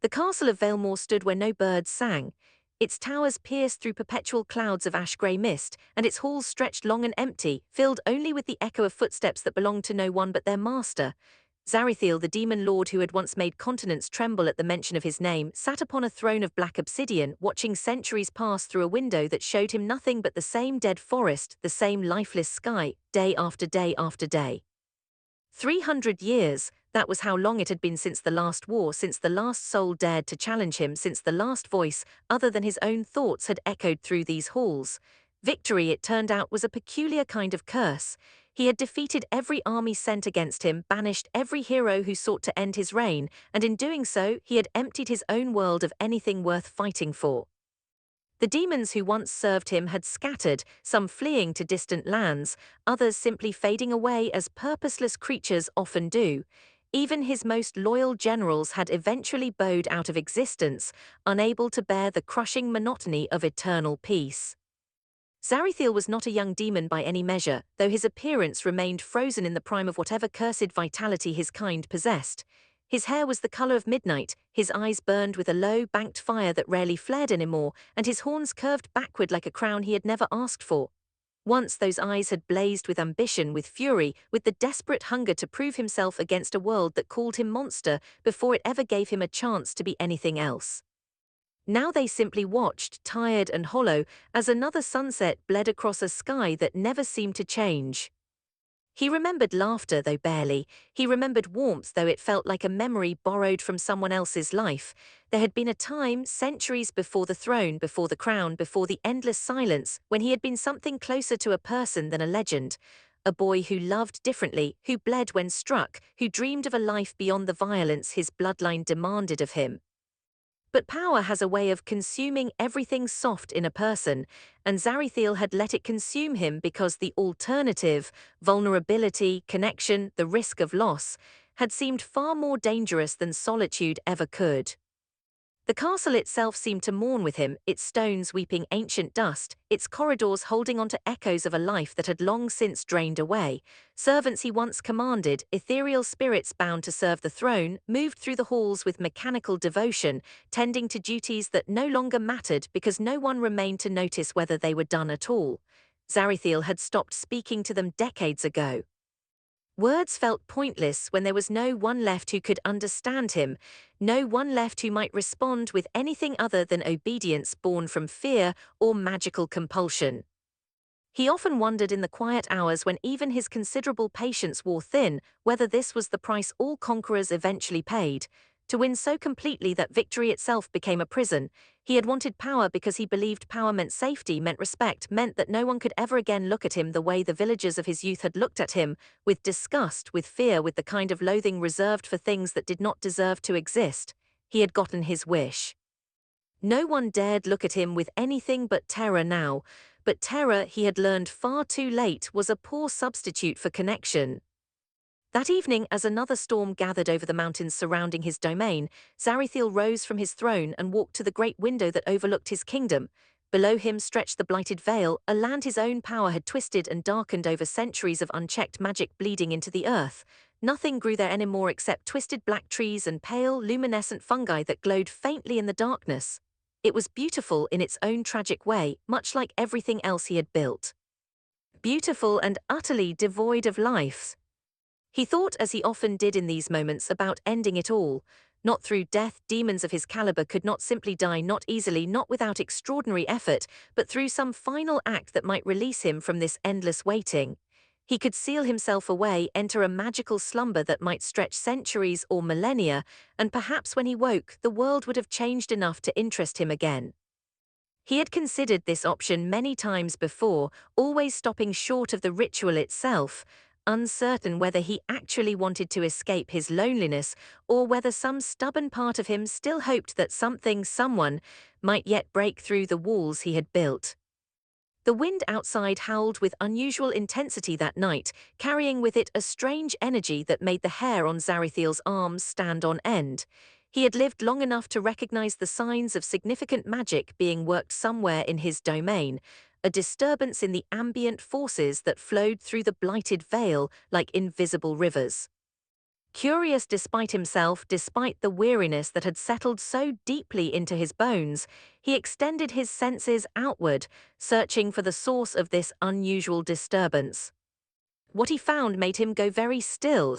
The castle of Valemore stood where no birds sang. Its towers pierced through perpetual clouds of ash-grey mist, and its halls stretched long and empty, filled only with the echo of footsteps that belonged to no one but their master. Zarethiel, the demon lord who had once made continents tremble at the mention of his name, sat upon a throne of black obsidian, watching centuries pass through a window that showed him nothing but the same dead forest, the same lifeless sky, day after day after day. 300 years, that was how long it had been since the last war, since the last soul dared to challenge him, since the last voice, other than his own thoughts, had echoed through these halls. Victory, it turned out, was a peculiar kind of curse. He had defeated every army sent against him, banished every hero who sought to end his reign, and in doing so, he had emptied his own world of anything worth fighting for. The demons who once served him had scattered, some fleeing to distant lands, others simply fading away as purposeless creatures often do. Even his most loyal generals had eventually bowed out of existence, unable to bear the crushing monotony of eternal peace. Zarethiel was not a young demon by any measure, though his appearance remained frozen in the prime of whatever cursed vitality his kind possessed. His hair was the color of midnight, his eyes burned with a low, banked fire that rarely flared anymore, and his horns curved backward like a crown he had never asked for. Once those eyes had blazed with ambition, with fury, with the desperate hunger to prove himself against a world that called him monster before it ever gave him a chance to be anything else. Now they simply watched, tired and hollow, as another sunset bled across a sky that never seemed to change. He remembered laughter, though barely. He remembered warmth, though it felt like a memory borrowed from someone else's life. There had been a time, centuries before the throne, before the crown, before the endless silence, when he had been something closer to a person than a legend. A boy who loved differently, who bled when struck, who dreamed of a life beyond the violence his bloodline demanded of him. But power has a way of consuming everything soft in a person, and Zarethiel had let it consume him because the alternative, vulnerability, connection, the risk of loss, had seemed far more dangerous than solitude ever could. The castle itself seemed to mourn with him, its stones weeping ancient dust, its corridors holding on to echoes of a life that had long since drained away. Servants he once commanded, ethereal spirits bound to serve the throne, moved through the halls with mechanical devotion, tending to duties that no longer mattered because no one remained to notice whether they were done at all. Zarethiel had stopped speaking to them decades ago. Words felt pointless when there was no one left who could understand him, no one left who might respond with anything other than obedience born from fear or magical compulsion. He often wondered in the quiet hours when even his considerable patience wore thin whether this was the price all conquerors eventually paid. To win so completely that victory itself became a prison. He had wanted power because he believed power meant safety, meant respect, meant that no one could ever again look at him the way the villagers of his youth had looked at him, with disgust, with fear, with the kind of loathing reserved for things that did not deserve to exist. He had gotten his wish. No one dared look at him with anything but terror now, but terror, he had learned far too late, was a poor substitute for connection. That evening, as another storm gathered over the mountains surrounding his domain, Zarethiel rose from his throne and walked to the great window that overlooked his kingdom. Below him stretched the blighted vale, a land his own power had twisted and darkened over centuries of unchecked magic bleeding into the earth. Nothing grew there anymore except twisted black trees and pale, luminescent fungi that glowed faintly in the darkness. It was beautiful in its own tragic way, much like everything else he had built. Beautiful and utterly devoid of life. He thought, as he often did in these moments, about ending it all. Not through death, demons of his caliber could not simply die, not easily, not without extraordinary effort, but through some final act that might release him from this endless waiting. He could seal himself away, enter a magical slumber that might stretch centuries or millennia, and perhaps when he woke, the world would have changed enough to interest him again. He had considered this option many times before, always stopping short of the ritual itself, uncertain whether he actually wanted to escape his loneliness or whether some stubborn part of him still hoped that someone, might yet break through the walls he had built. The wind outside howled with unusual intensity that night, carrying with it a strange energy that made the hair on Zarethiel's arms stand on end. He had lived long enough to recognize the signs of significant magic being worked somewhere in his domain, a disturbance in the ambient forces that flowed through the blighted vale like invisible rivers. Curious despite himself, despite the weariness that had settled so deeply into his bones, he extended his senses outward, searching for the source of this unusual disturbance. What he found made him go very still.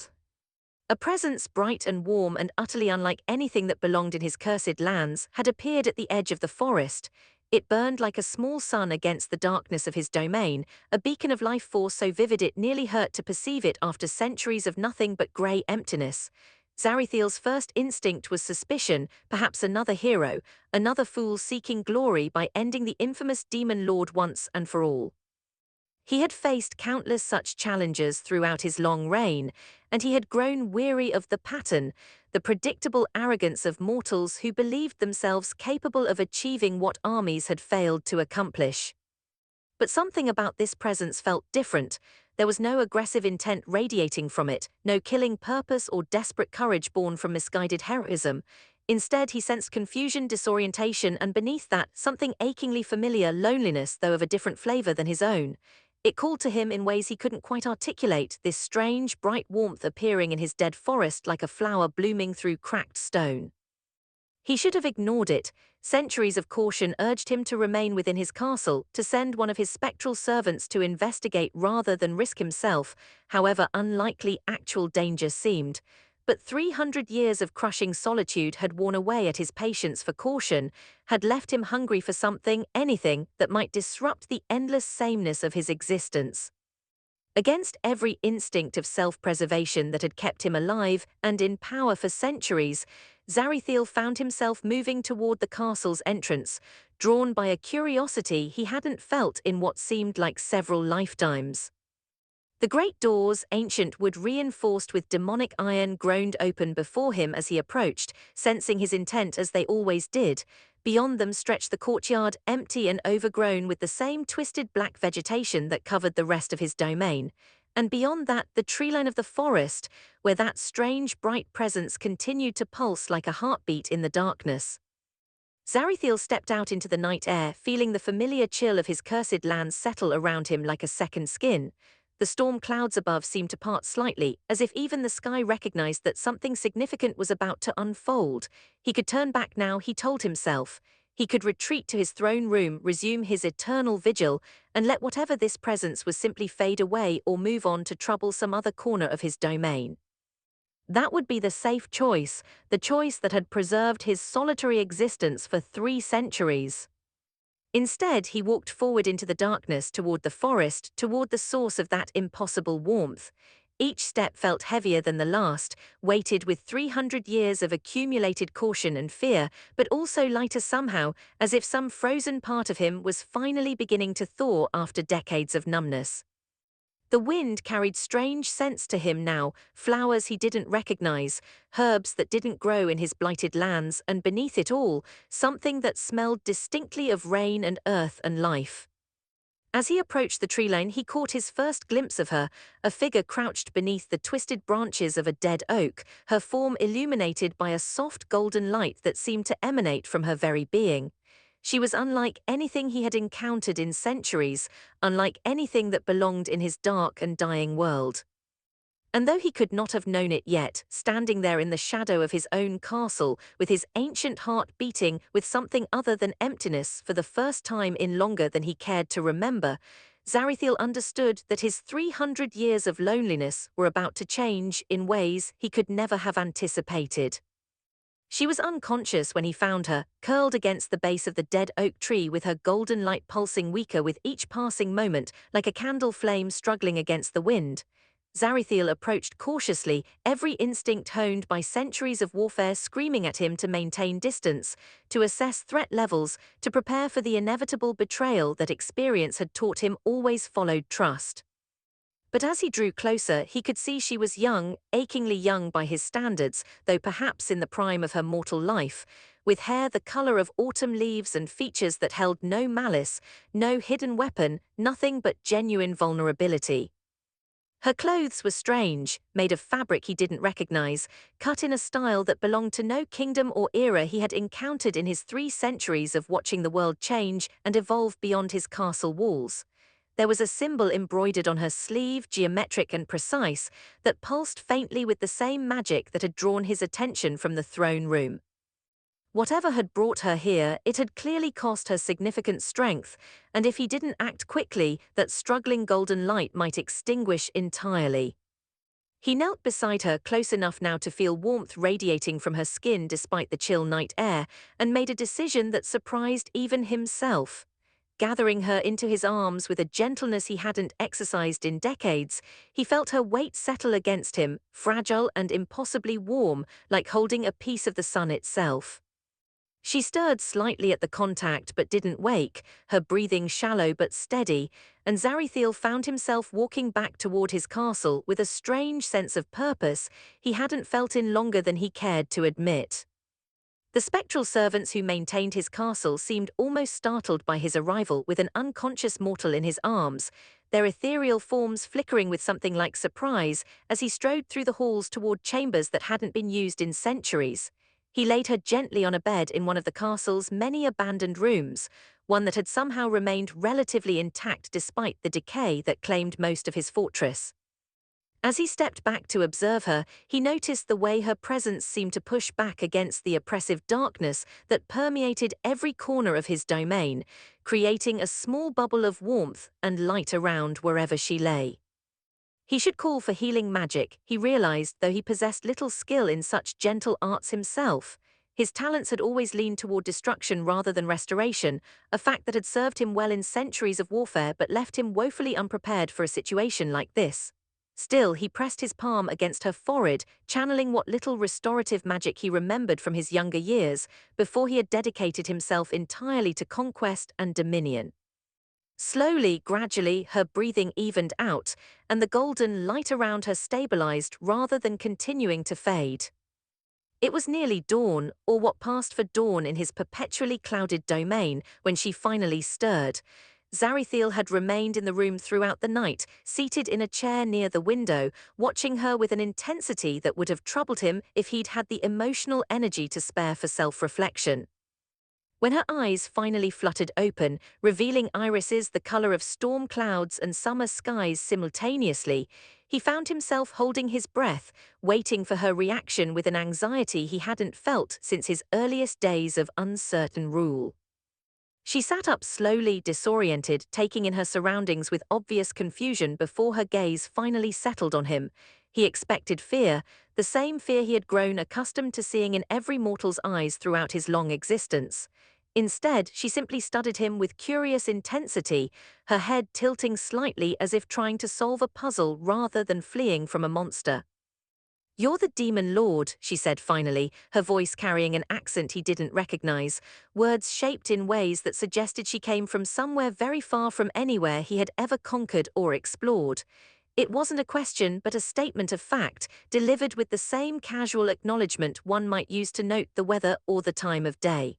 A presence bright and warm and utterly unlike anything that belonged in his cursed lands had appeared at the edge of the forest. It burned like a small sun against the darkness of his domain, a beacon of life force so vivid it nearly hurt to perceive it after centuries of nothing but grey emptiness. Zarethiel's first instinct was suspicion, perhaps another hero, another fool seeking glory by ending the infamous Demon Lord once and for all. He had faced countless such challenges throughout his long reign, and he had grown weary of the pattern, the predictable arrogance of mortals who believed themselves capable of achieving what armies had failed to accomplish. But something about this presence felt different. There was no aggressive intent radiating from it, no killing purpose or desperate courage born from misguided heroism. Instead, he sensed confusion, disorientation, and beneath that, something achingly familiar, loneliness, though of a different flavor than his own. It called to him in ways he couldn't quite articulate, this strange, bright warmth appearing in his dead forest like a flower blooming through cracked stone. He should have ignored it. Centuries of caution urged him to remain within his castle, to send one of his spectral servants to investigate rather than risk himself, however unlikely actual danger seemed. But 300 years of crushing solitude had worn away at his patience for caution, had left him hungry for something, anything, that might disrupt the endless sameness of his existence. Against every instinct of self-preservation that had kept him alive and in power for centuries, Zarethiel found himself moving toward the castle's entrance, drawn by a curiosity he hadn't felt in what seemed like several lifetimes. The great doors, ancient wood reinforced with demonic iron, groaned open before him as he approached, sensing his intent as they always did. Beyond them stretched the courtyard, empty and overgrown with the same twisted black vegetation that covered the rest of his domain. And beyond that, the treeline of the forest, where that strange bright presence continued to pulse like a heartbeat in the darkness. Zarethiel stepped out into the night air, feeling the familiar chill of his cursed lands settle around him like a second skin. The storm clouds above seemed to part slightly, as if even the sky recognized that something significant was about to unfold. He could turn back now, he told himself. He could retreat to his throne room, resume his eternal vigil, and let whatever this presence was simply fade away or move on to trouble some other corner of his domain. That would be the safe choice, the choice that had preserved his solitary existence for 3 centuries. Instead, he walked forward into the darkness toward the forest, toward the source of that impossible warmth. Each step felt heavier than the last, weighted with 300 years of accumulated caution and fear, but also lighter somehow, as if some frozen part of him was finally beginning to thaw after decades of numbness. The wind carried strange scents to him now, flowers he didn't recognize, herbs that didn't grow in his blighted lands, and beneath it all, something that smelled distinctly of rain and earth and life. As he approached the tree line, he caught his first glimpse of her, a figure crouched beneath the twisted branches of a dead oak, her form illuminated by a soft golden light that seemed to emanate from her very being. She was unlike anything he had encountered in centuries, unlike anything that belonged in his dark and dying world. And though he could not have known it yet, standing there in the shadow of his own castle, with his ancient heart beating with something other than emptiness for the first time in longer than he cared to remember, Zarethiel understood that his 300 years of loneliness were about to change in ways he could never have anticipated. She was unconscious when he found her, curled against the base of the dead oak tree with her golden light pulsing weaker with each passing moment, like a candle flame struggling against the wind. Zarethiel approached cautiously, every instinct honed by centuries of warfare screaming at him to maintain distance, to assess threat levels, to prepare for the inevitable betrayal that experience had taught him always followed trust. But as he drew closer, he could see she was young, achingly young by his standards, though perhaps in the prime of her mortal life, with hair the color of autumn leaves and features that held no malice, no hidden weapon, nothing but genuine vulnerability. Her clothes were strange, made of fabric he didn't recognize, cut in a style that belonged to no kingdom or era he had encountered in his 3 centuries of watching the world change and evolve beyond his castle walls. There was a symbol embroidered on her sleeve, geometric and precise, that pulsed faintly with the same magic that had drawn his attention from the throne room. Whatever had brought her here, it had clearly cost her significant strength, and if he didn't act quickly, that struggling golden light might extinguish entirely. He knelt beside her, close enough now to feel warmth radiating from her skin despite the chill night air, and made a decision that surprised even himself. Gathering her into his arms with a gentleness he hadn't exercised in decades, he felt her weight settle against him, fragile and impossibly warm, like holding a piece of the sun itself. She stirred slightly at the contact but didn't wake, her breathing shallow but steady, and Zarethiel found himself walking back toward his castle with a strange sense of purpose he hadn't felt in longer than he cared to admit. The spectral servants who maintained his castle seemed almost startled by his arrival with an unconscious mortal in his arms, their ethereal forms flickering with something like surprise as he strode through the halls toward chambers that hadn't been used in centuries. He laid her gently on a bed in one of the castle's many abandoned rooms, one that had somehow remained relatively intact despite the decay that claimed most of his fortress. As he stepped back to observe her, he noticed the way her presence seemed to push back against the oppressive darkness that permeated every corner of his domain, creating a small bubble of warmth and light around wherever she lay. He should call for healing magic, he realized, though he possessed little skill in such gentle arts himself. His talents had always leaned toward destruction rather than restoration, a fact that had served him well in centuries of warfare but left him woefully unprepared for a situation like this. Still, he pressed his palm against her forehead, channeling what little restorative magic he remembered from his younger years, before he had dedicated himself entirely to conquest and dominion. Slowly, gradually, her breathing evened out, and the golden light around her stabilized rather than continuing to fade. It was nearly dawn, or what passed for dawn in his perpetually clouded domain, when she finally stirred. Zarethiel had remained in the room throughout the night, seated in a chair near the window, watching her with an intensity that would have troubled him if he'd had the emotional energy to spare for self-reflection. When her eyes finally fluttered open, revealing irises the color of storm clouds and summer skies simultaneously, he found himself holding his breath, waiting for her reaction with an anxiety he hadn't felt since his earliest days of uncertain rule. She sat up slowly, disoriented, taking in her surroundings with obvious confusion before her gaze finally settled on him. He expected fear, the same fear he had grown accustomed to seeing in every mortal's eyes throughout his long existence. Instead, she simply studied him with curious intensity, her head tilting slightly as if trying to solve a puzzle rather than fleeing from a monster. "You're the Demon Lord," she said finally, her voice carrying an accent he didn't recognize, words shaped in ways that suggested she came from somewhere very far from anywhere he had ever conquered or explored. It wasn't a question but a statement of fact, delivered with the same casual acknowledgement one might use to note the weather or the time of day.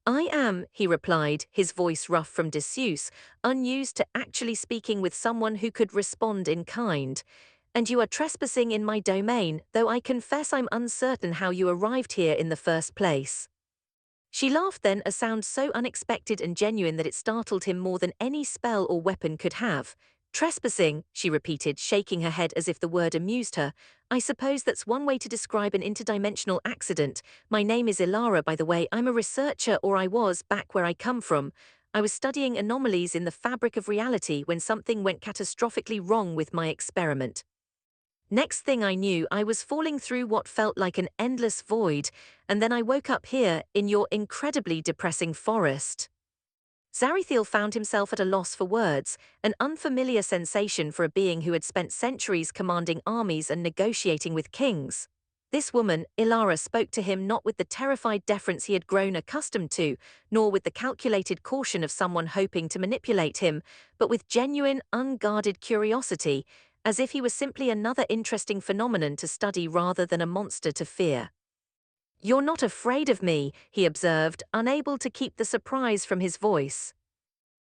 "I am," he replied, his voice rough from disuse, unused to actually speaking with someone who could respond in kind. "And you are trespassing in my domain, though I confess I'm uncertain how you arrived here in the first place." She laughed then, a sound so unexpected and genuine that it startled him more than any spell or weapon could have. "Trespassing," she repeated, shaking her head as if the word amused her. "I suppose that's one way to describe an interdimensional accident. My name is Elara, by the way. I'm a researcher, or I was, back where I come from. I was studying anomalies in the fabric of reality when something went catastrophically wrong with my experiment. Next thing I knew, I was falling through what felt like an endless void, and then I woke up here, in your incredibly depressing forest." Zarethiel found himself at a loss for words, an unfamiliar sensation for a being who had spent centuries commanding armies and negotiating with kings. This woman, Ilara, spoke to him not with the terrified deference he had grown accustomed to, nor with the calculated caution of someone hoping to manipulate him, but with genuine, unguarded curiosity, as if he was simply another interesting phenomenon to study rather than a monster to fear. "You're not afraid of me," he observed, unable to keep the surprise from his voice.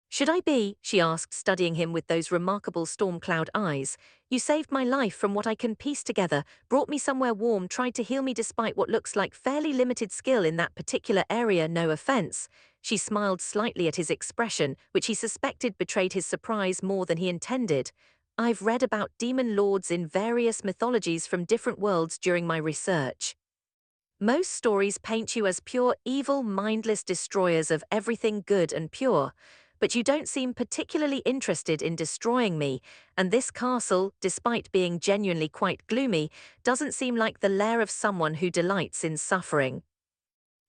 "Should I be?" she asked, studying him with those remarkable storm cloud eyes. You saved my life from what I can piece together, brought me somewhere warm, tried to heal me despite what looks like fairly limited skill in that particular area, no offense." She smiled slightly at his expression, which he suspected betrayed his surprise more than he intended. "I've read about demon lords in various mythologies from different worlds during my research. Most stories paint you as pure evil, mindless destroyers of everything good and pure. But you don't seem particularly interested in destroying me, and this castle, despite being genuinely quite gloomy, doesn't seem like the lair of someone who delights in suffering."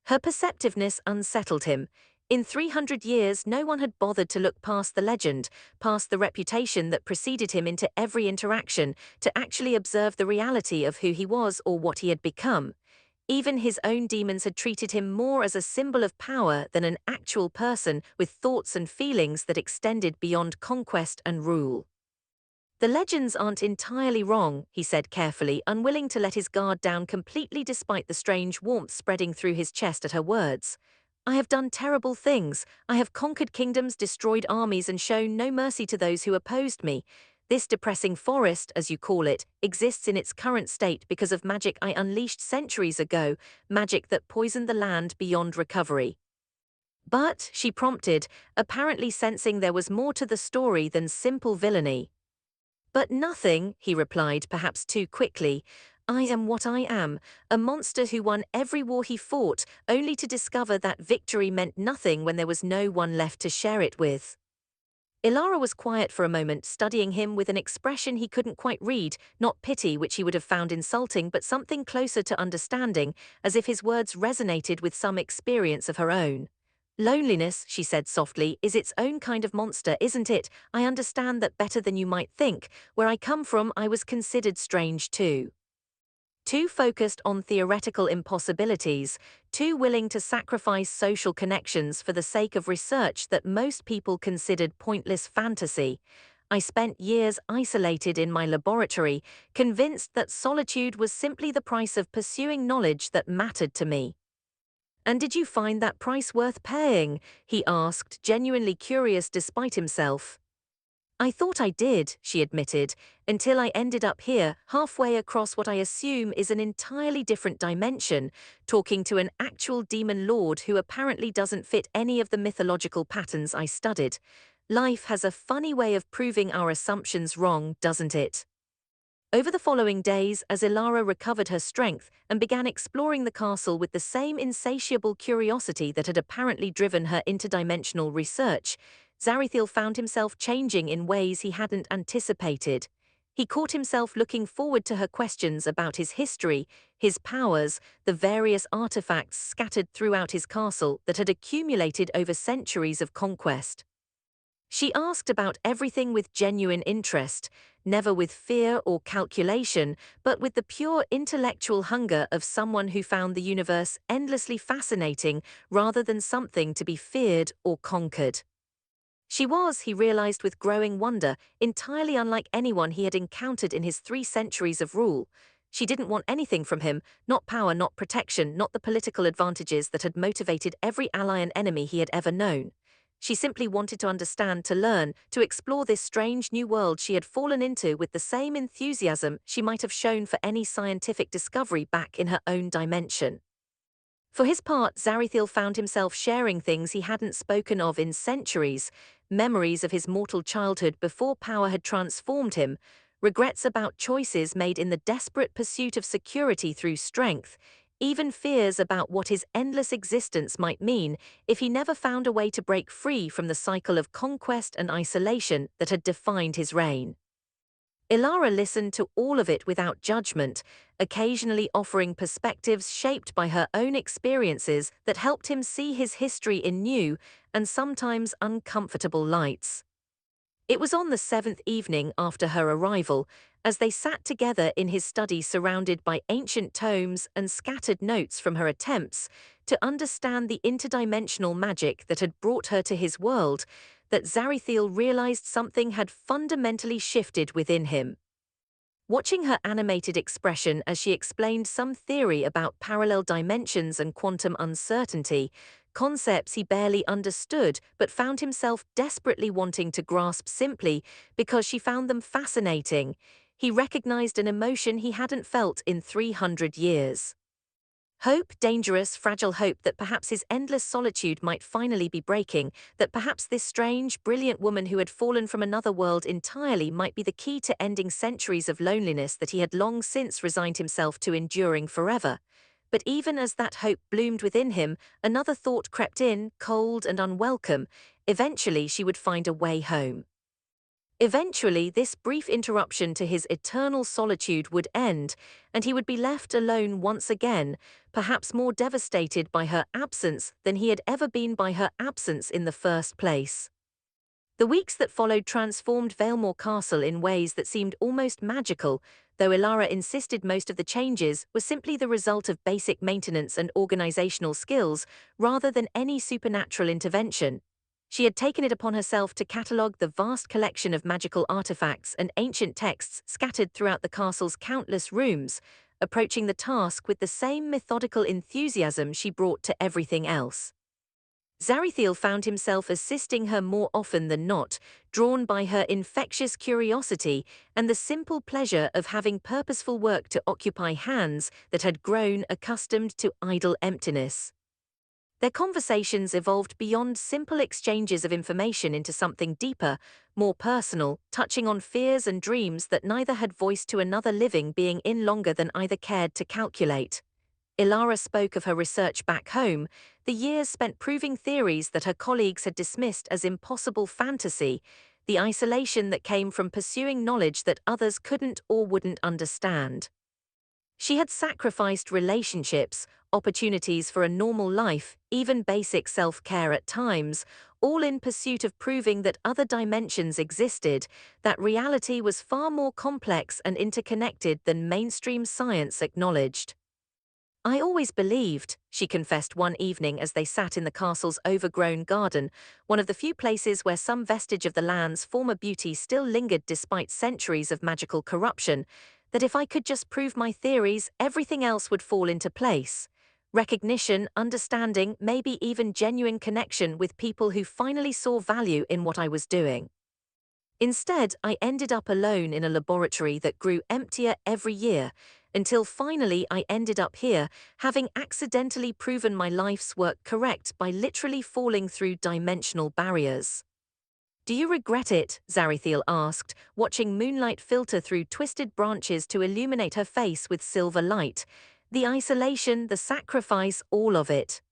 Her perceptiveness unsettled him. In 300 years, no one had bothered to look past the legend, past the reputation that preceded him into every interaction, to actually observe the reality of who he was or what he had become. Even his own demons had treated him more as a symbol of power than an actual person with thoughts and feelings that extended beyond conquest and rule. "The legends aren't entirely wrong," he said carefully, unwilling to let his guard down completely despite the strange warmth spreading through his chest at her words. "I have done terrible things. I have conquered kingdoms, destroyed armies, and shown no mercy to those who opposed me. This depressing forest, as you call it, exists in its current state because of magic I unleashed centuries ago, magic that poisoned the land beyond recovery." "But," she prompted, apparently sensing there was more to the story than simple villainy. "But nothing," he replied, perhaps too quickly. "I am what I am, a monster who won every war he fought, only to discover that victory meant nothing when there was no one left to share it with." Ilara was quiet for a moment, studying him with an expression he couldn't quite read, not pity, which he would have found insulting, but something closer to understanding, as if his words resonated with some experience of her own. "Loneliness," she said softly, "is its own kind of monster, isn't it? I understand that better than you might think. Where I come from, I was considered strange too. Too focused on theoretical impossibilities, too willing to sacrifice social connections for the sake of research that most people considered pointless fantasy. I spent years isolated in my laboratory, convinced that solitude was simply the price of pursuing knowledge that mattered to me." "And did you find that price worth paying?" he asked, genuinely curious despite himself. "I thought I did," she admitted, "until I ended up here, halfway across what I assume is an entirely different dimension, talking to an actual demon lord who apparently doesn't fit any of the mythological patterns I studied. Life has a funny way of proving our assumptions wrong, doesn't it?" Over the following days, as Ilara recovered her strength and began exploring the castle with the same insatiable curiosity that had apparently driven her interdimensional research, Zarethiel found himself changing in ways he hadn't anticipated. He caught himself looking forward to her questions about his history, his powers, the various artifacts scattered throughout his castle that had accumulated over centuries of conquest. She asked about everything with genuine interest, never with fear or calculation, but with the pure intellectual hunger of someone who found the universe endlessly fascinating rather than something to be feared or conquered. She was, he realized with growing wonder, entirely unlike anyone he had encountered in his 3 centuries of rule. She didn't want anything from him, not power, not protection, not the political advantages that had motivated every ally and enemy he had ever known. She simply wanted to understand, to learn, to explore this strange new world she had fallen into with the same enthusiasm she might have shown for any scientific discovery back in her own dimension. For his part, Zarethiel found himself sharing things he hadn't spoken of in centuries, memories of his mortal childhood before power had transformed him, regrets about choices made in the desperate pursuit of security through strength, even fears about what his endless existence might mean if he never found a way to break free from the cycle of conquest and isolation that had defined his reign. Ilara listened to all of it without judgment, occasionally offering perspectives shaped by her own experiences that helped him see his history in new and sometimes uncomfortable lights. It was on the 7th evening after her arrival, as they sat together in his study surrounded by ancient tomes and scattered notes from her attempts to understand the interdimensional magic that had brought her to his world, that Zarethiel realized something had fundamentally shifted within him. Watching her animated expression as she explained some theory about parallel dimensions and quantum uncertainty, concepts he barely understood but found himself desperately wanting to grasp simply because she found them fascinating, he recognized an emotion he hadn't felt in 300 years. Hope, dangerous, fragile hope that perhaps his endless solitude might finally be breaking, that perhaps this strange, brilliant woman who had fallen from another world entirely might be the key to ending centuries of loneliness that he had long since resigned himself to enduring forever. But even as that hope bloomed within him, another thought crept in, cold and unwelcome. Eventually she would find a way home. Eventually, this brief interruption to his eternal solitude would end, and he would be left alone once again, perhaps more devastated by her absence than he had ever been by her absence in the first place. The weeks that followed transformed Valemore Castle in ways that seemed almost magical, though Elara insisted most of the changes were simply the result of basic maintenance and organizational skills rather than any supernatural intervention. She had taken it upon herself to catalogue the vast collection of magical artifacts and ancient texts scattered throughout the castle's countless rooms, approaching the task with the same methodical enthusiasm she brought to everything else. Zarethiel found himself assisting her more often than not, drawn by her infectious curiosity and the simple pleasure of having purposeful work to occupy hands that had grown accustomed to idle emptiness. Their conversations evolved beyond simple exchanges of information into something deeper, more personal, touching on fears and dreams that neither had voiced to another living being in longer than either cared to calculate. Elara spoke of her research back home, the years spent proving theories that her colleagues had dismissed as impossible fantasy, the isolation that came from pursuing knowledge that others couldn't or wouldn't understand. She had sacrificed relationships, opportunities for a normal life, even basic self-care at times, all in pursuit of proving that other dimensions existed, that reality was far more complex and interconnected than mainstream science acknowledged. "I always believed," she confessed one evening as they sat in the castle's overgrown garden, one of the few places where some vestige of the land's former beauty still lingered despite centuries of magical corruption, "that if I could just prove my theories, everything else would fall into place. Recognition, understanding, maybe even genuine connection with people who finally saw value in what I was doing. Instead, I ended up alone in a laboratory that grew emptier every year, until finally I ended up here, having accidentally proven my life's work correct by literally falling through dimensional barriers." "Do you regret it?" Zarethiel asked, watching moonlight filter through twisted branches to illuminate her face with silver light. The isolation, the sacrifice, all of it.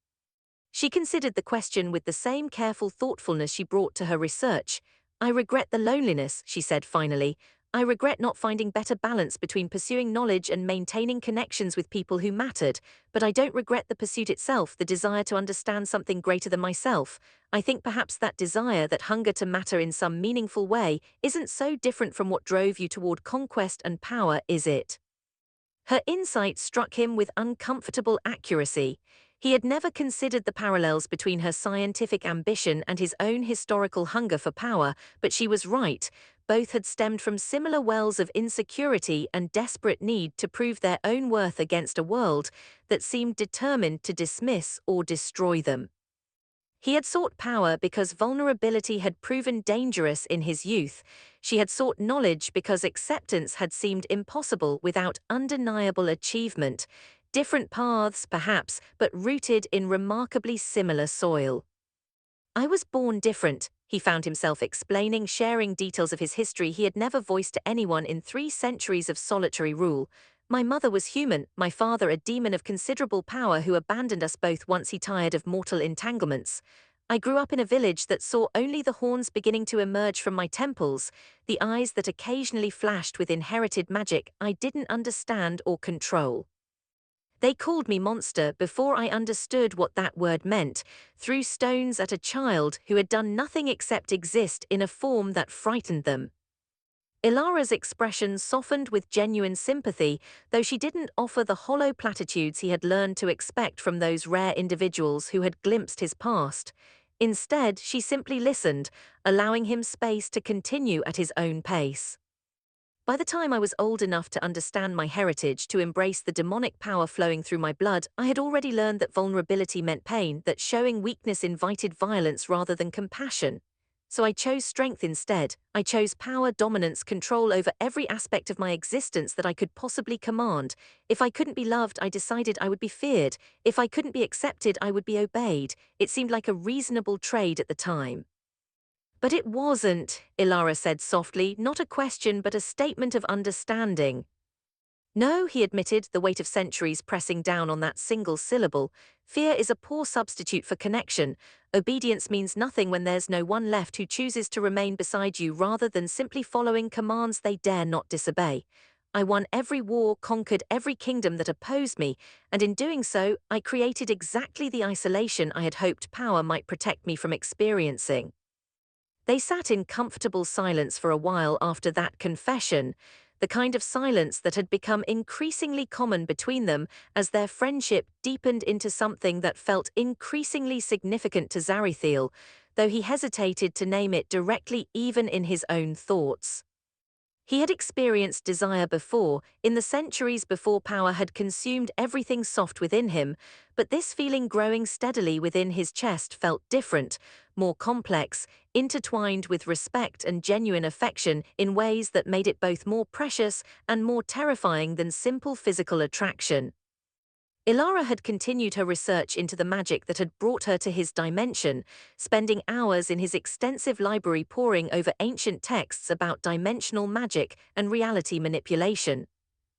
She considered the question with the same careful thoughtfulness she brought to her research. "I regret the loneliness," she said finally. "I regret not finding better balance between pursuing knowledge and maintaining connections with people who mattered, but I don't regret the pursuit itself, the desire to understand something greater than myself. I think perhaps that desire, that hunger to matter in some meaningful way, isn't so different from what drove you toward conquest and power, is it?" Her insight struck him with uncomfortable accuracy. He had never considered the parallels between her scientific ambition and his own historical hunger for power, but she was right. Both had stemmed from similar wells of insecurity and desperate need to prove their own worth against a world that seemed determined to dismiss or destroy them. He had sought power because vulnerability had proven dangerous in his youth. She had sought knowledge because acceptance had seemed impossible without undeniable achievement. Different paths, perhaps, but rooted in remarkably similar soil. "I was born different," he found himself explaining, sharing details of his history he had never voiced to anyone in 3 centuries of solitary rule. "My mother was human, my father a demon of considerable power who abandoned us both once he tired of mortal entanglements. I grew up in a village that saw only the horns beginning to emerge from my temples, the eyes that occasionally flashed with inherited magic I didn't understand or control. They called me monster before I understood what that word meant, threw stones at a child who had done nothing except exist in a form that frightened them." Elara's expression softened with genuine sympathy, though she didn't offer the hollow platitudes he had learned to expect from those rare individuals who had glimpsed his past. Instead, she simply listened, allowing him space to continue at his own pace. "By the time I was old enough to understand my heritage, to embrace the demonic power flowing through my blood, I had already learned that vulnerability meant pain, that showing weakness invited violence rather than compassion. So I chose strength instead. I chose power, dominance, control over every aspect of my existence that I could possibly command. If I couldn't be loved, I decided I would be feared. If I couldn't be accepted, I would be obeyed. It seemed like a reasonable trade at the time. But it wasn't, Ilara said softly, not a question but a statement of understanding. No, he admitted, the weight of centuries pressing down on that single syllable. Fear is a poor substitute for connection. Obedience means nothing when there's no one left who chooses to remain beside you rather than simply following commands they dare not disobey. I won every war, conquered every kingdom that opposed me, and in doing so, I created exactly the isolation I had hoped power might protect me from experiencing. They sat in comfortable silence for a while after that confession, the kind of silence that had become increasingly common between them as their friendship deepened into something that felt increasingly significant to Zarethiel, though he hesitated to name it directly even in his own thoughts. He had experienced desire before, in the centuries before power had consumed everything soft within him, but this feeling growing steadily within his chest felt different, more complex, intertwined with respect and genuine affection in ways that made it both more precious and more terrifying than simple physical attraction. Ilara had continued her research into the magic that had brought her to his dimension, spending hours in his extensive library poring over ancient texts about dimensional magic and reality manipulation.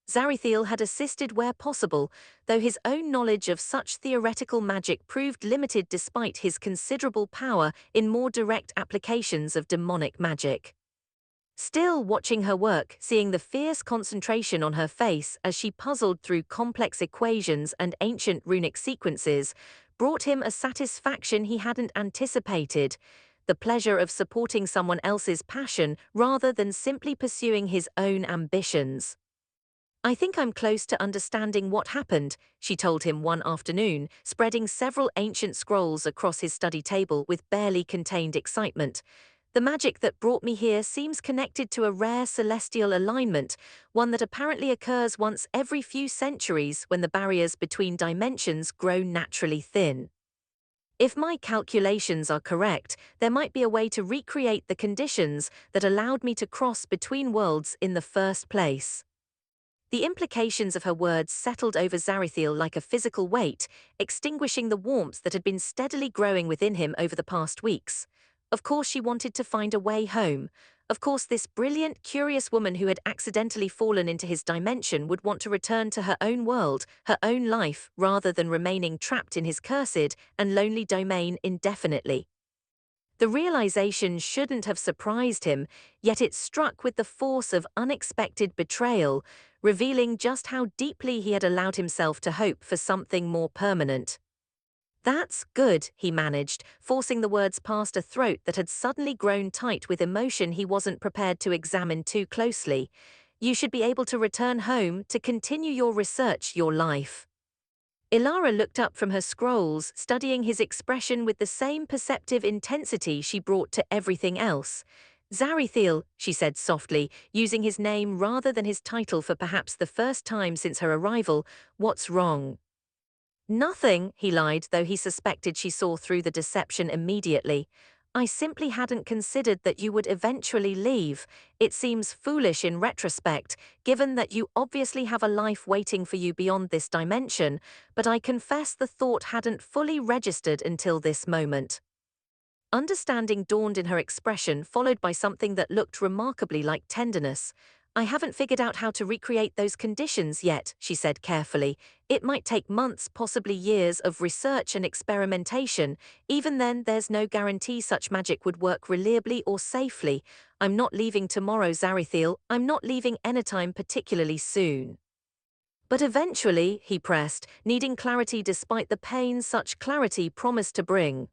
Zarethiel had assisted where possible, though his own knowledge of such theoretical magic proved limited despite his considerable power in more direct applications of demonic magic. Still watching her work, seeing the fierce concentration on her face as she puzzled through complex equations and ancient runic sequences, brought him a satisfaction he hadn't anticipated, the pleasure of supporting someone else's passion rather than simply pursuing his own ambitions. I think I'm close to understanding what happened, she told him one afternoon, spreading several ancient scrolls across his study table with barely contained excitement. The magic that brought me here seems connected to a rare celestial alignment, one that apparently occurs once every few centuries when the barriers between dimensions grow naturally thin. If my calculations are correct, there might be a way to recreate the conditions that allowed me to cross between worlds in the first place. The implications of her words settled over Zarethiel like a physical weight, extinguishing the warmth that had been steadily growing within him over the past weeks. Of course she wanted to find a way home. Of course this brilliant, curious woman who had accidentally fallen into his dimension would want to return to her own world, her own life, rather than remaining trapped in his cursed and lonely domain indefinitely. The realization shouldn't have surprised him, yet it struck with the force of unexpected betrayal, revealing just how deeply he had allowed himself to hope for something more permanent. That's good, he managed, forcing the words past a throat that had suddenly grown tight with emotion he wasn't prepared to examine too closely. You should be able to return home to continue your research, your life. Ilara looked up from her scrolls, studying his expression with the same perceptive intensity she brought to everything else. Zarethiel, she said softly, using his name rather than his title for perhaps the first time since her arrival, what's wrong? Nothing, he lied, though he suspected she saw through the deception immediately. I simply hadn't considered that you would eventually leave. It seems foolish in retrospect, given that you obviously have a life waiting for you beyond this dimension, but I confess the thought hadn't fully registered until this moment. Understanding dawned in her expression, followed by something that looked remarkably like tenderness. I haven't figured out how to recreate those conditions yet, she said carefully. It might take months, possibly years of research and experimentation. Even then, there's no guarantee such magic would work reliably or safely. I'm not leaving tomorrow, Zarethiel. I'm not leaving anytime particularly soon. But eventually, he pressed, needing clarity despite the pain such clarity promised to bring.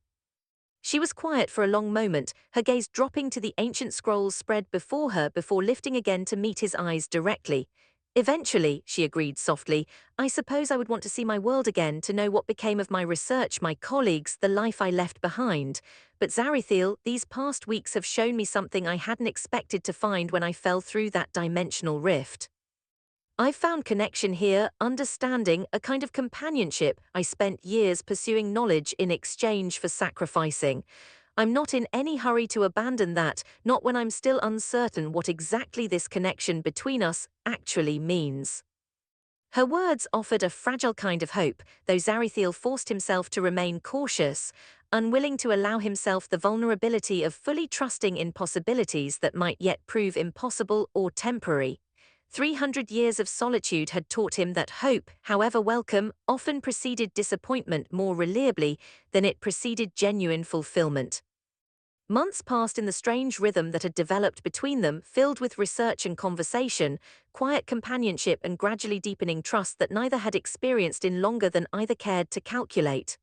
She was quiet for a long moment, her gaze dropping to the ancient scrolls spread before her before lifting again to meet his eyes directly. Eventually, she agreed softly, I suppose I would want to see my world again, to know what became of my research, my colleagues, the life I left behind. But Zarethiel, these past weeks have shown me something I hadn't expected to find when I fell through that dimensional rift. I've found connection here, understanding, a kind of companionship I spent years pursuing knowledge in exchange for sacrificing. I'm not in any hurry to abandon that, not when I'm still uncertain what exactly this connection between us actually means. Her words offered a fragile kind of hope, though Zarethiel forced himself to remain cautious, unwilling to allow himself the vulnerability of fully trusting in possibilities that might yet prove impossible or temporary. 300 years of solitude had taught him that hope, however welcome, often preceded disappointment more reliably than it preceded genuine fulfillment. Months passed in the strange rhythm that had developed between them, filled with research and conversation, quiet companionship and gradually deepening trust that neither had experienced in longer than either cared to calculate.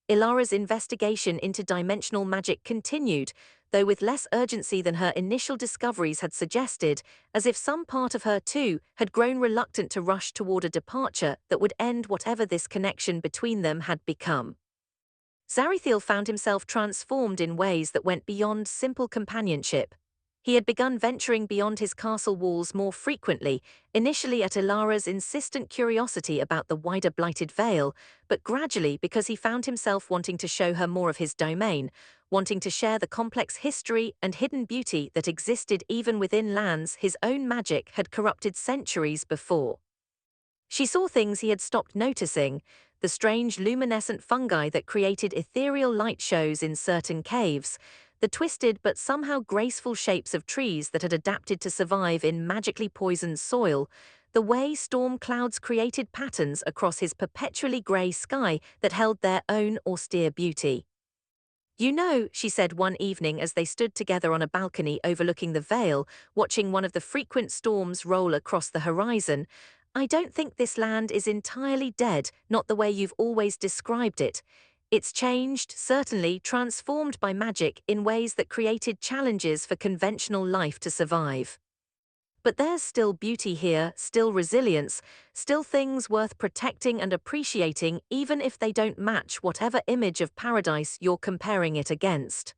Ilara's investigation into dimensional magic continued, though with less urgency than her initial discoveries had suggested, as if some part of her, too, had grown reluctant to rush toward a departure that would end whatever this connection between them had become. Zarethiel found himself transformed in ways that went beyond simple companionship. He had begun venturing beyond his castle walls more frequently, initially at Ilara's insistent curiosity about the wider Blighted Vale, but gradually because he found himself wanting to show her more of his domain, wanting to share the complex history and hidden beauty that existed even within lands his own magic had corrupted centuries before. She saw things he had stopped noticing, the strange luminescent fungi that created ethereal light shows in certain caves, the twisted but somehow graceful shapes of trees that had adapted to survive in magically poisoned soil, the way storm clouds created patterns across his perpetually grey sky that held their own austere beauty. "You know," she said one evening as they stood together on a balcony overlooking the vale, watching one of the frequent storms roll across the horizon, "I don't think this land is entirely dead, not the way you've always described it. It's changed, certainly transformed by magic in ways that created challenges for conventional life to survive. But there's still beauty here, still resilience, still things worth protecting and appreciating even if they don't match whatever image of paradise you're comparing it against."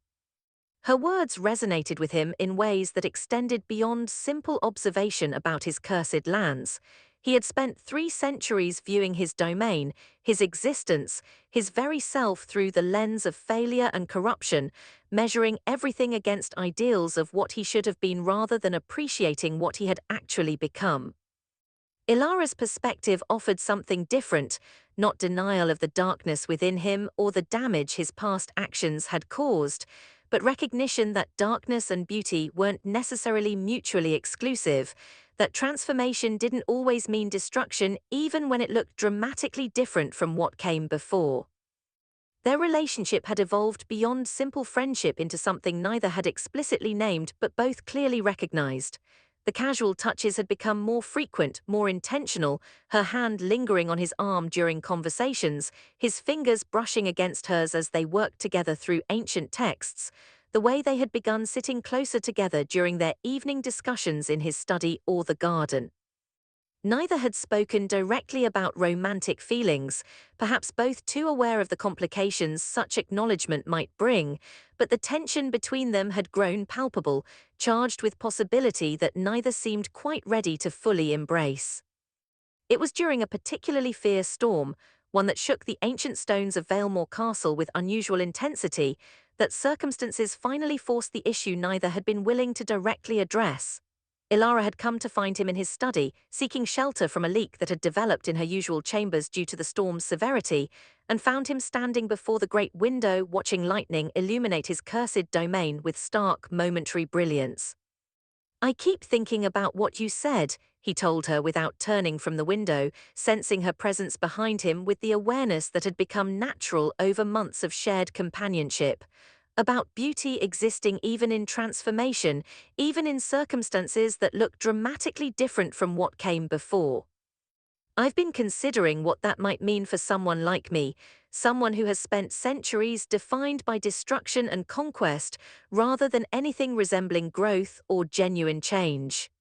Her words resonated with him in ways that extended beyond simple observation about his cursed lands. He had spent 3 centuries viewing his domain, his existence, his very self through the lens of failure and corruption, measuring everything against ideals of what he should have been rather than appreciating what he had actually become. Ilara's perspective offered something different, not denial of the darkness within him or the damage his past actions had caused, but recognition that darkness and beauty weren't necessarily mutually exclusive, that transformation didn't always mean destruction even when it looked dramatically different from what came before. Their relationship had evolved beyond simple friendship into something neither had explicitly named but both clearly recognized. The casual touches had become more frequent, more intentional, her hand lingering on his arm during conversations, his fingers brushing against hers as they worked together through ancient texts, the way they had begun sitting closer together during their evening discussions in his study or the garden. Neither had spoken directly about romantic feelings, perhaps both too aware of the complications such acknowledgement might bring, but the tension between them had grown palpable, charged with possibility that neither seemed quite ready to fully embrace. It was during a particularly fierce storm, one that shook the ancient stones of Valemore Castle with unusual intensity, that circumstances finally forced the issue neither had been willing to directly address. Elara had come to find him in his study, seeking shelter from a leak that had developed in her usual chambers due to the storm's severity, and found him standing before the great window watching lightning illuminate his cursed domain with stark, momentary brilliance. "I keep thinking about what you said," he told her without turning from the window, sensing her presence behind him with the awareness that had become natural over months of shared companionship. About beauty existing even in transformation, even in circumstances that look dramatically different from what came before. "I've been considering what that might mean for someone like me, someone who has spent centuries defined by destruction and conquest rather than anything resembling growth or genuine change."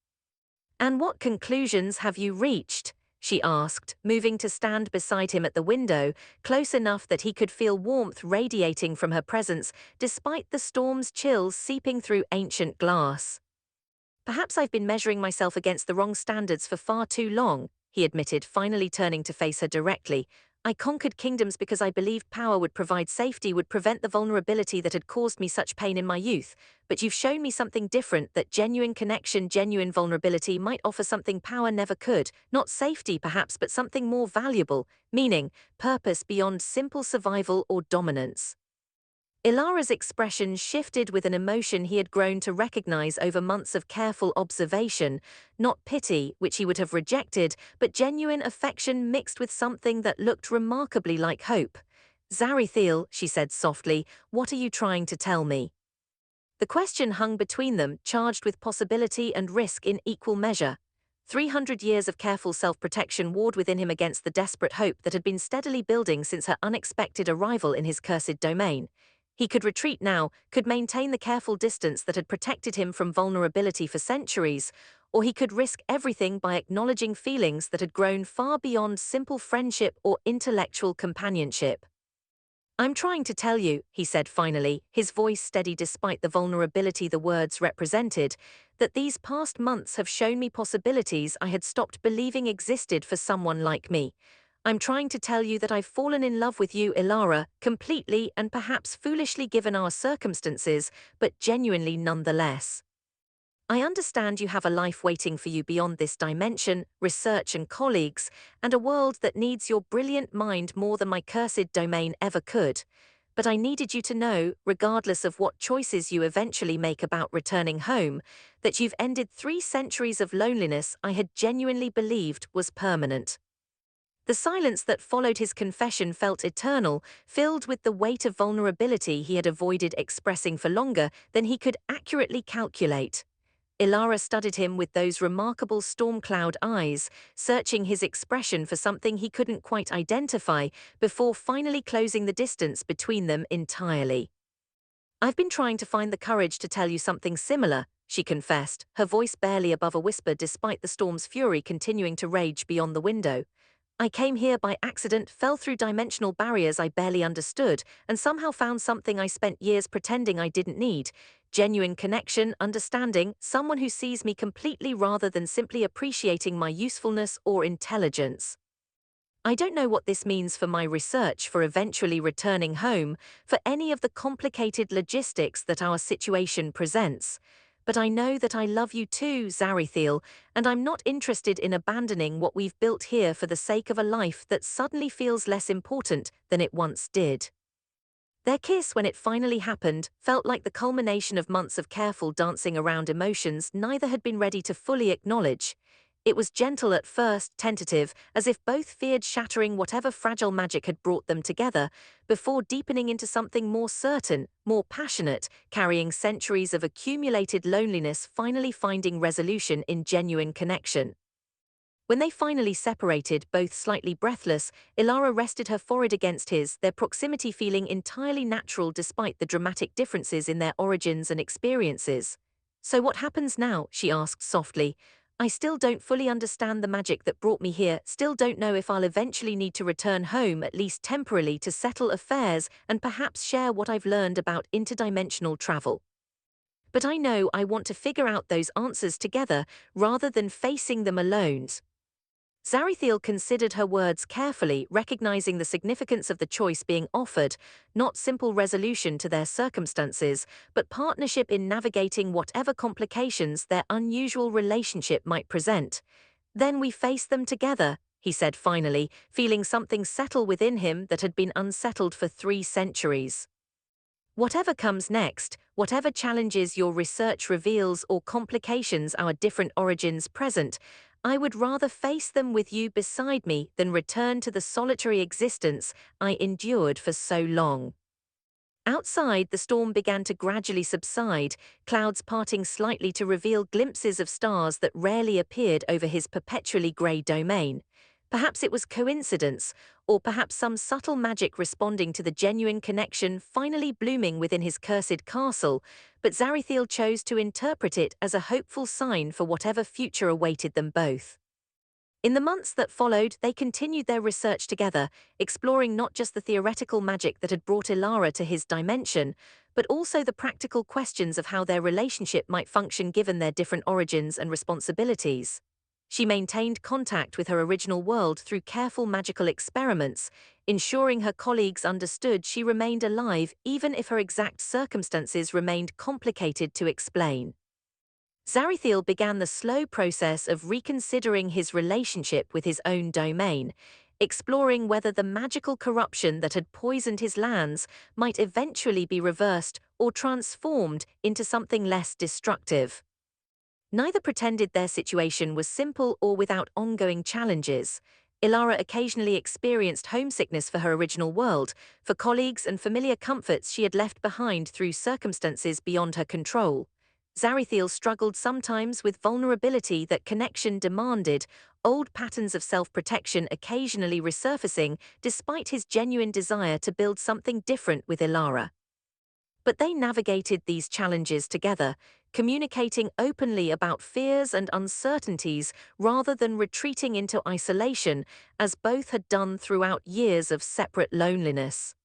"And what conclusions have you reached?" she asked, moving to stand beside him at the window, close enough that he could feel warmth radiating from her presence despite the storm's chills seeping through ancient glass. "Perhaps I've been measuring myself against the wrong standards for far too long," he admitted, finally turning to face her directly. I conquered kingdoms because I believed power would provide safety, would prevent the vulnerability that had caused me such pain in my youth. But you've shown me something different, that genuine connection, genuine vulnerability might offer something power never could. Not safety, perhaps, but something more valuable, meaning, purpose beyond simple survival or dominance. Ilara's expression shifted with an emotion he had grown to recognize over months of careful observation, not pity, which he would have rejected, but genuine affection mixed with something that looked remarkably like hope. "Zarethiel," she said softly, "what are you trying to tell me?" The question hung between them, charged with possibility and risk in equal measure. 300 years of careful self-protection warred within him against the desperate hope that had been steadily building since her unexpected arrival in his cursed domain. He could retreat now, could maintain the careful distance that had protected him from vulnerability for centuries, or he could risk everything by acknowledging feelings that had grown far beyond simple friendship or intellectual companionship. "I'm trying to tell you," he said finally, his voice steady despite the vulnerability the words represented, "that these past months have shown me possibilities I had stopped believing existed for someone like me. I'm trying to tell you that I've fallen in love with you, Elara, completely and perhaps foolishly given our circumstances, but genuinely nonetheless. I understand you have a life waiting for you beyond this dimension, research and colleagues, and a world that needs your brilliant mind more than my cursed domain ever could. But I needed you to know, regardless of what choices you eventually make about returning home, that you've ended 3 centuries of loneliness I had genuinely believed was permanent." The silence that followed his confession felt eternal, filled with the weight of vulnerability he had avoided expressing for longer than he could accurately calculate. Ilara studied him with those remarkable storm cloud eyes, searching his expression for something he couldn't quite identify, before finally closing the distance between them entirely. "I've been trying to find the courage to tell you something similar," she confessed, her voice barely above a whisper despite the storm's fury continuing to rage beyond the window. "I came here by accident, fell through dimensional barriers I barely understood, and somehow found something I spent years pretending I didn't need. Genuine connection, understanding, someone who sees me completely rather than simply appreciating my usefulness or intelligence. I don't know what this means for my research, for eventually returning home, for any of the complicated logistics that our situation presents. But I know that I love you too, Zarethiel, and I'm not interested in abandoning what we've built here for the sake of a life that suddenly feels less important than it once did." Their kiss, when it finally happened, felt like the culmination of months of careful dancing around emotions neither had been ready to fully acknowledge. It was gentle at first, tentative, as if both feared shattering whatever fragile magic had brought them together, before deepening into something more certain, more passionate, carrying centuries of accumulated loneliness finally finding resolution in genuine connection. When they finally separated, both slightly breathless, Ilara rested her forehead against his, their proximity feeling entirely natural despite the dramatic differences in their origins and experiences. "So what happens now?" she asked softly. "I still don't fully understand the magic that brought me here, still don't know if I'll eventually need to return home, at least temporarily, to settle affairs and perhaps share what I've learned about interdimensional travel. But I know I want to figure out those answers together rather than facing them alone." Zarethiel considered her words carefully, recognizing the significance of the choice being offered, not simple resolution to their circumstances, but partnership in navigating whatever complications their unusual relationship might present. "Then we face them together," he said finally, feeling something settle within him that had been unsettled for 3 centuries. "Whatever comes next, whatever challenges your research reveals or complications our different origins present, I would rather face them with you beside me than return to the solitary existence I endured for so long." Outside, the storm began to gradually subside, clouds parting slightly to reveal glimpses of stars that rarely appeared over his perpetually grey domain. Perhaps it was coincidence, or perhaps some subtle magic responding to the genuine connection finally blooming within his cursed castle, but Zarethiel chose to interpret it as a hopeful sign for whatever future awaited them both. In the months that followed, they continued their research together, exploring not just the theoretical magic that had brought Elara to his dimension, but also the practical questions of how their relationship might function given their different origins and responsibilities. She maintained contact with her original world through careful magical experiments, ensuring her colleagues understood she remained alive even if her exact circumstances remained complicated to explain. Zarethiel began the slow process of reconsidering his relationship with his own domain, exploring whether the magical corruption that had poisoned his lands might eventually be reversed or transformed into something less destructive. Neither pretended their situation was simple or without ongoing challenges. Elara occasionally experienced homesickness for her original world, for colleagues and familiar comforts she had left behind through circumstances beyond her control. Zarethiel struggled sometimes with vulnerability that connection demanded, old patterns of self-protection occasionally resurfacing despite his genuine desire to build something different with Elara. But they navigated these challenges together, communicating openly about fears and uncertainties rather than retreating into isolation, as both had done throughout years of separate loneliness.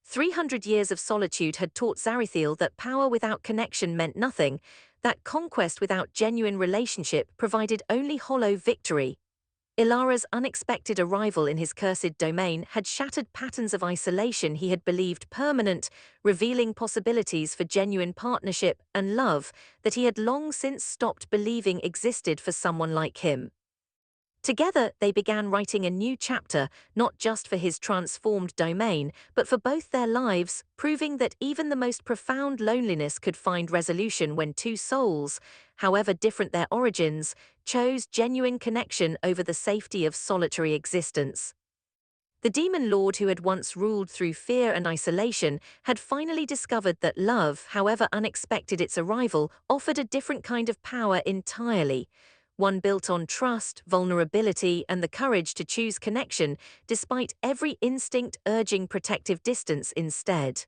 300 years of solitude had taught Zarethiel that power without connection meant nothing, that conquest without genuine relationship provided only hollow victory. Ilara's unexpected arrival in his cursed domain had shattered patterns of isolation he had believed permanent, revealing possibilities for genuine partnership and love that he had long since stopped believing existed for someone like him. Together, they began writing a new chapter, not just for his transformed domain, but for both their lives, proving that even the most profound loneliness could find resolution when two souls, however different their origins, chose genuine connection over the safety of solitary existence. The Demon Lord who had once ruled through fear and isolation had finally discovered that love, however unexpected its arrival, offered a different kind of power entirely. One built on trust, vulnerability, and the courage to choose connection, despite every instinct urging protective distance instead.